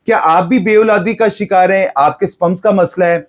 क्या आप भी बेऔलादी का शिकार हैं? आपके स्पर्म्स का मसला है,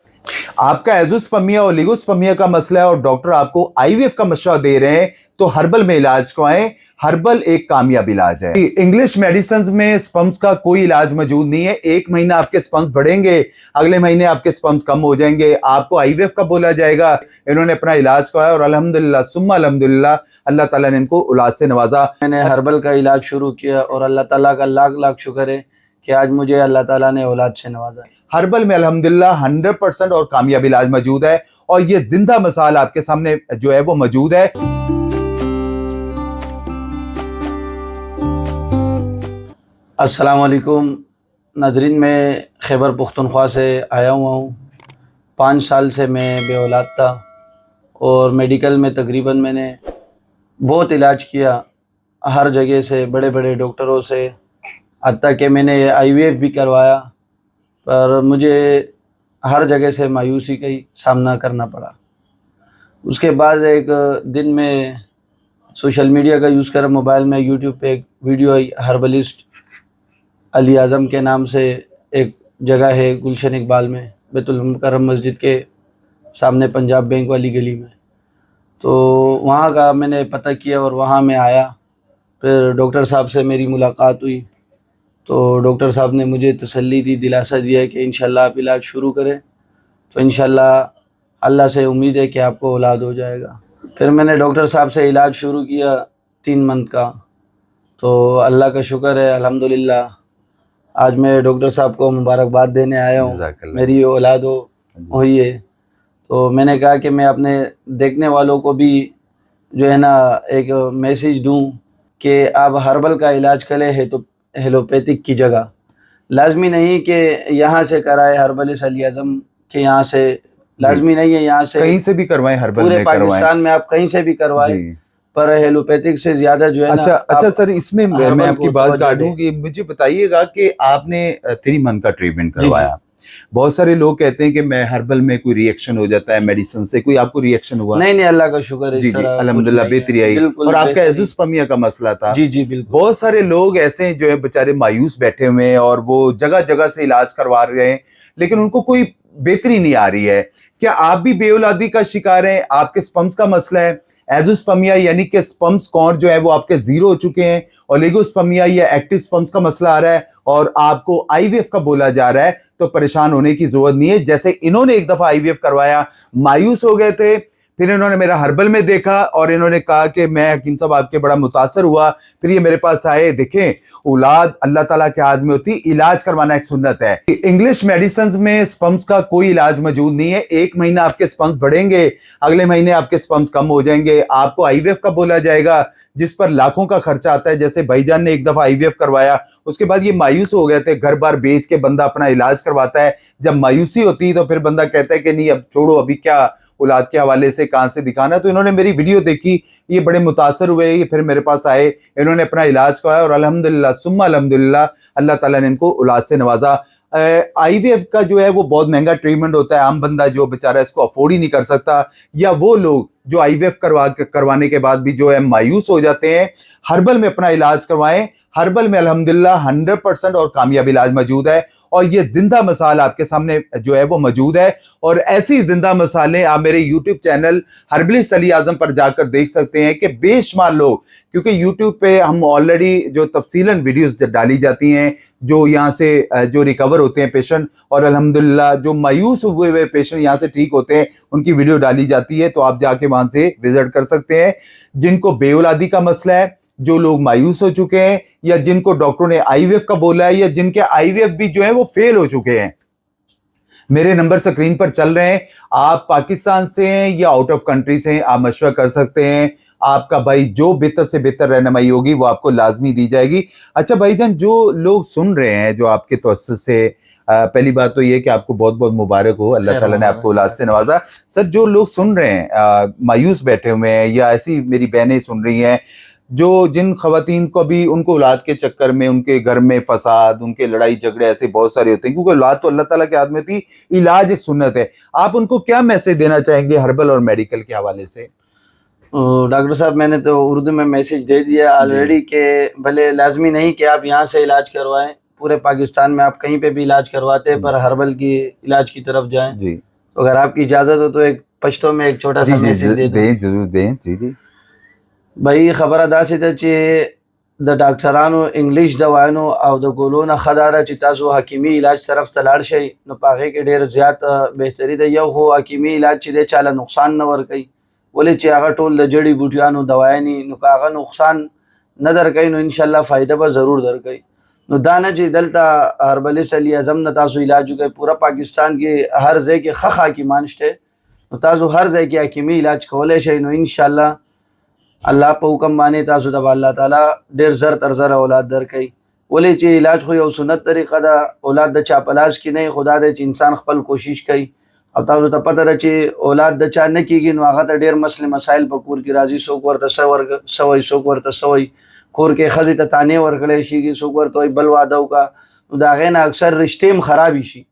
आपका एज़ोस्पर्मिया और ओलिगोस्पर्मिया का मसला है और डॉक्टर आपको आईवीएफ का मशवरा दे रहे हैं, तो हर्बल में इलाज करवाएं। हर्बल एक कामयाब इलाज है। इंग्लिश मेडिसिन में स्पर्म्स का कोई इलाज मौजूद नहीं है। एक महीना आपके स्पर्म्स बढ़ेंगे, अगले महीने आपके स्पर्म्स कम हो जाएंगे, आपको आईवीएफ का बोला जाएगा। इन्होंने अपना इलाज करवाया और अल्हम्दुलिल्लाह सुम्मा अल्हम्दुलिल्लाह अल्लाह ताला ने इनको औलाद से नवाजा। मैंने हर्बल का इलाज शुरू किया और अल्लाह ताला का लाख लाख शुक्र है कि आज मुझे अल्लाह ताला ने औलाद से नवाजा। हर्बल में अल्हम्दुलिल्लाह 100% और कामयाब इलाज मौजूद है और ये जिंदा मिसाल आपके सामने जो है वो मौजूद है। अस्सलाम वालेकुम नाज़रीन, मैं खैबर पुख्तनख्वा से आया हुआ हूँ। 5 साल से मैं बेऔलाद था और मेडिकल में तकरीबन मैंने बहुत इलाज किया, हर जगह से, बड़े बड़े डॉक्टरों से, हत्ता कि मैंने आईवीएफ भी करवाया, पर मुझे हर जगह से मायूसी का ही सामना करना पड़ा। उसके बाद एक दिन में सोशल मीडिया का यूज़ कर मोबाइल में यूट्यूब पे एक वीडियो आई, हर्बलिस्ट अली आज़म के नाम से एक जगह है गुलशन इकबाल में, बैतुल मुकर्रम मस्जिद के सामने पंजाब बैंक वाली गली में। तो वहाँ का मैंने पता किया और वहाँ मैं आया। फिर डॉक्टर साहब से मेरी मुलाकात हुई तो डॉक्टर साहब ने मुझे तसल्ली दी, दिलासा दिया कि इंशाल्लाह आप इलाज शुरू करें तो इंशाल्लाह अल्लाह से उम्मीद है कि आपको औलाद हो जाएगा। फिर मैंने डॉक्टर साहब से इलाज शुरू किया 3 मंथ का, तो अल्लाह का शुक्र है अल्हम्दुलिल्लाह आज मैं डॉक्टर साहब को मुबारकबाद देने आया हूँ, मेरी औलाद हुई है। तो मैंने कहा कि मैं अपने देखने वालों को भी जो है ना एक मैसेज दूँ कि आप हर्बल का इलाज करें है तो एलोपैथिक की जगह, लाजमी नहीं कि यहाँ से कराए हर्बलिस्ट अली आज़म के यहाँ से, लाजमी नहीं है यहाँ से, कहीं से भी करवाएं, हर्बल पूरे में पाकिस्तान में आप कहीं से भी करवाएं, पर एलोपैथिक से ज्यादा जो है ना। अच्छा सर, इसमें मैं आपकी बात काटूं कि मुझे बताइएगा कि आपने 3 मंथ का ट्रीटमेंट करवाया, बहुत सारे लोग कहते हैं कि मैं हर्बल में कोई रिएक्शन हो जाता है मेडिसिन से, कोई आपको रिएक्शन हुआ? नहीं अल्लाह का शुक्र है, जी जी अल्हम्दुलिल्लाह बेहतरी आई। और आपका एज़ोस्पर्मिया का मसला था? जी जी बिल्कुल। बहुत सारे लोग ऐसे जो है बेचारे मायूस बैठे हुए हैं और वो जगह जगह से इलाज करवा रहे हैं लेकिन उनको कोई बेहतरी नहीं आ रही है। क्या आप भी बेऔलादी का शिकार हैं? आपके स्पर्म्स का मसला है, एज़ोस्पर्मिया यानी कि स्पर्म्स काउंट जो है वो आपके 0 हो चुके हैं, ओलिगोस्पर्मिया या एक्टिव स्पर्म्स का मसला आ रहा है और आपको आईवीएफ का बोला जा रहा है, तो परेशान होने की जरूरत नहीं है। जैसे इन्होंने एक दफा आईवीएफ करवाया, मायूस हो गए थे, फिर इन्होंने मेरा हर्बल में देखा और इन्होंने कहा कि मैं हकीम साहब आपके बड़ा मुतासर हुआ, फिर ये मेरे पास आए। देखें, औलाद अल्लाह ताला के हाथ में होती, इलाज करवाना एक सुन्नत है। इंग्लिश मेडिसिन में स्पर्म्स का कोई इलाज मौजूद नहीं है। एक महीना आपके स्पर्म्स बढ़ेंगे, अगले महीने आपके स्पर्म्स कम हो जाएंगे, आपको आईवीएफ का बोला जाएगा जिस पर लाखों का खर्चा आता है। जैसे भाईजान ने एक दफा आईवीएफ करवाया, उसके बाद ये मायूस हो गए थे, घर बार बेच के बंदा अपना इलाज करवाता है। जब मायूसी होती है तो फिर बंदा कहता है कि नहीं अब छोड़ो, अभी क्या औलाद के हवाले से कहां से दिखाना। तो इन्होंने मेरी वीडियो देखी, ये बड़े मुतासर हुए, ये फिर मेरे पास आए, इन्होंने अपना इलाज करवाया और अल्हम्दुलिल्लाह सुम्मा अल्हम्दुलिल्लाह अल्लाह ताला ने इनको औलाद से नवाजा। आईवीएफ का जो है वो बहुत महंगा ट्रीटमेंट होता है, आम बंदा जो बेचारा इसको अफोर्ड ही नहीं कर सकता, या वो लोग जो आईवीएफ करवाने के बाद भी जो है मायूस हो जाते हैं। हर्बल में अपना इलाज करवाएं। हर्बल में अल्हम्दुलिल्लाह 100% और कामयाब इलाज मौजूद है और ये जिंदा मिसाल आपके सामने जो है वो मौजूद है। और ऐसी जिंदा मिसालें आप मेरे यूट्यूब चैनल हर्बलिस्ट अली आज़म पर जाकर देख सकते हैं कि बेशुमार लोग, क्योंकि यूट्यूब पे हम ऑलरेडी जो तफसीलन वीडियोस डाली जाती हैं, जो यहाँ से जो रिकवर होते हैं पेशेंट और अल्हम्दुलिल्लाह जो मायूस हुए हुए पेशेंट यहाँ से ठीक होते हैं, उनकी वीडियो डाली जाती है, तो आप जाके वहां से विजिट कर सकते हैं। जिनको बेऔलादी का मसला है, जो लोग मायूस हो चुके हैं, या जिनको डॉक्टरों ने आईवीएफ का बोला है, या जिनके आईवीएफ भी जो है वो फेल हो चुके हैं, मेरे नंबर स्क्रीन पर चल रहे हैं। आप पाकिस्तान से हैं या आउट ऑफ कंट्री से हैं, आप मशवरा कर सकते हैं। आपका भाई जो बेहतर से बेहतर रहनुमाई होगी वो आपको लाजमी दी जाएगी। अच्छा भाईजान, जो लोग सुन रहे हैं जो आपके तवज्जुह से, पहली बात तो ये कि आपको बहुत बहुत मुबारक हो, अल्लाह ताला ने आपको औलाद से नवाजा। सर, जो लोग सुन रहे हैं मायूस बैठे हुए हैं, या ऐसी मेरी बहनें सुन रही हैं जिन खवातीन को भी उनको औलाद के चक्कर में उनके घर में फसाद, उनके लड़ाई झगड़े ऐसे बहुत सारे होते हैं, क्योंकि औलाद तो अल्लाह ताला के हाथ में थी, इलाज एक सुन्नत है। आप उनको क्या मैसेज देना चाहेंगे हर्बल और मेडिकल के हवाले से? डॉक्टर साहब, मैंने तो उर्दू में मैसेज दे दिया ऑलरेडी कि भले लाजमी नहीं कि आप यहाँ से इलाज करवाएं, पूरे पाकिस्तान में आप कहीं पे भी इलाज करवाते हैं, पर हर्बल की इलाज की तरफ जाएं। जी तो अगर आपकी इजाज़त हो तो एक पश्तो में एक छोटा सा जी मैसेज दे दूं। दें, जरूर दें। जी जी भाई खबर अदा से थे चे द डॉक्टरानो इंग्लिश दवाइनो और द गोलो ना खदारा ची तासो हकीमी इलाज तरफ तलाड़ शई न पागे के ढेर ज़्याद बेहतरी दे यो हो हकीमी इलाज ची दे चाला नुकसान न वर कई बोले ची आगा टोल द जड़ी बूटियानो दवाइनी नु कागा नुकसान न दर कई नो इंशाल्लाह फ़ायदा बा ज़रूर दर कई नो दाना ची दलता हर्बलिस्ट अली अज़म न तासो इलाज के पूरा पाकिस्तान के हर जगह के खा की मानशते नो तासो हर जगह के हकीमी इलाज खोले शई नो इंशाल्लाह अल्लाह पे हुक्म बाने तासु ता अल्लाह ताला ढेर जर तर जर औलाद दर कई बोले ची इलाज खो यो सुन्नत तरीका दा औलाद द चापलास की नहीं खुदा दे ची इंसान खपल कोशिश कई अब तासु ता पता दा ची औलाद द चा न कीगी नो आगा ता ढेर मसले मसाइल पकूर की राजी सोक वर ता सवई सोक वर ता सवई खोर के खजी ता ताने वर कले शी सोक वर तो बलवा दव का दागे ना अक्सर रिश्ते में खराबी शी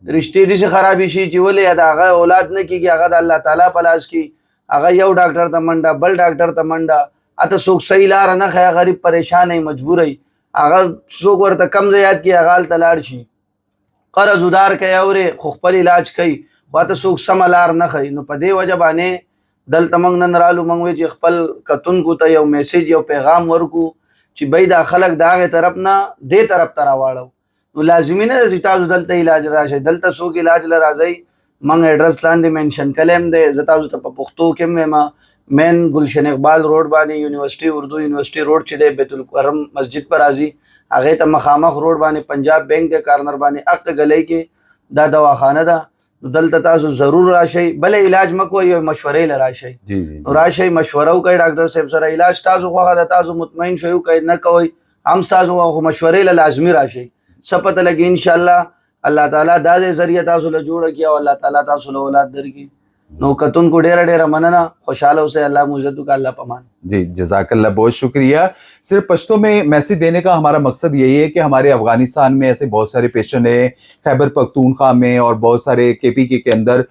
रिश्ते दी से खराबी शी ची बोले या आगा औलाद न कीगी आगा दा अल्लाह ताला पलास की आगा यो डॉक्टर तमंडा बल डॉक्टर तमंडा आता सोक सही लार न खया गरीब परेशान है मजबूर है आगा सोक वर त कम ज़याद की आगाल तलाड़शी कर्ज उधार कया और खुखपल इलाज कई बात सोक समलार न खई नो पदे वजह बाने दल तमंग नन रालू मंगवे ची खपल कतुन को त यो मैसेज यो पैगाम वरकू ची भाई दा खलक दागे तरफ ना दे तरफ तरावाड़ो नो लाजिमी न जिताजु दलता इलाज राशे दलता सोक इलाज लराजई मंग एड्रेस लांदे मेंशन कलेम दे जताजु त पुख्तो के में मेन गुलशन इकबाल रोड बानी यूनिवर्सिटी उर्दू यूनिवर्सिटी रोड चिदे बैतुल करम मस्जिद पर आजी आगे त मखामख रोड बानी पंजाब बैंक दे कार्नर बानी अक गले के दा दवाखाना दा दल तासु जरूर राशई भले इलाज मको यो मशवरे ल राशई जी जी राशई मशवरा कई डॉक्टर साहब सर इलाज तासु खा दा तासु मुतमईन शयु कई न कोई हम तासु मशवरे ल लाजमी राशई सपत लगी इंशाल्लाह अल्लाह ताला दादे जरिए तासु ल जोड़ किया अल्लाह ताला तासु ल औलाद दर की नो कतुन को डेरा डेरा मनना खुशहाल से अल्लाह मुजद्दु का अल्लाह पमान। जी जजाकल्ला, बहुत शुक्रिया। सिर्फ पश्तो में मैसेज देने का हमारा मकसद यही है कि हमारे अफगानिस्तान में ऐसे बहुत सारे पेशेंट हैं, खैबर पख्तूनख्वा में और बहुत सारे केपीके के अंदर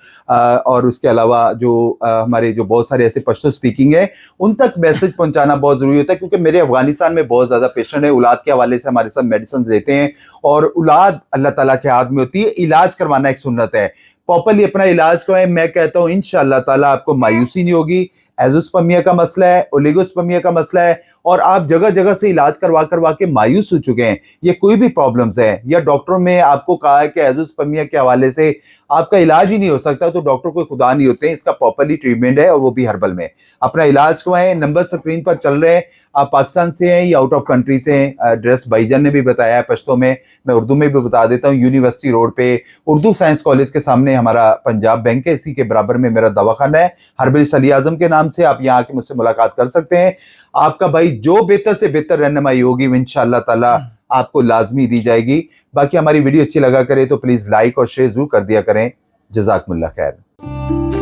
और उसके अलावा जो हमारे जो बहुत सारे ऐसे पश्तो स्पीकिंग है उन तक मैसेज पहुंचाना बहुत ज़रूरी होता है, क्योंकि मेरे अफगानिस्तान में बहुत ज़्यादा पेशेंट है औलाद के हवाले से हमारे साथ मेडिसिन देते हैं और औलाद अल्लाह ताला के हाथ में होती है। इलाज करवाना एक सुन्नत है, प्रॉपरली अपना इलाज करवाएं। मैं कहता हूं इंशाअल्लाह ताला आपको मायूसी नहीं होगी। एजोस्पर्मिया का मसला है, ओलिगोस्पर्मिया का मसला है और आप जगह जगह से इलाज करवा के मायूस हो चुके हैं, ये कोई भी प्रॉब्लम्स है या डॉक्टरों ने आपको कहा है कि एजोस्पर्मिया के हवाले से आपका इलाज ही नहीं हो सकता, तो डॉक्टर कोई खुदा नहीं होते हैं। इसका प्रॉपरली ट्रीटमेंट है और वो भी हर्बल में। अपना इलाज करवाएं। नंबर स्क्रीन पर चल रहे हैं। आप पाकिस्तान से हैं या आउट ऑफ कंट्री से हैं, एड्रेस भाईजान ने भी बताया है पश्तो में, मैं उर्दू में भी बता देता हूँ। यूनिवर्सिटी रोड पे उर्दू साइंस कॉलेज के सामने हमारा पंजाब बैंक है, इसी के बराबर में मेरा दवाखाना है हर्बलिस्ट अली आजम के नाम से। आप यहाँ आके मुझसे मुलाकात कर सकते हैं। आपका भाई जो बेहतर से बेहतर रहनुमाई होगी इंशाअल्लाह ताला आपको लाजमी दी जाएगी। बाकी हमारी वीडियो अच्छी लगा करे तो प्लीज लाइक और शेयर जरूर कर दिया करें। जज़ाकुमुल्लाह खैर।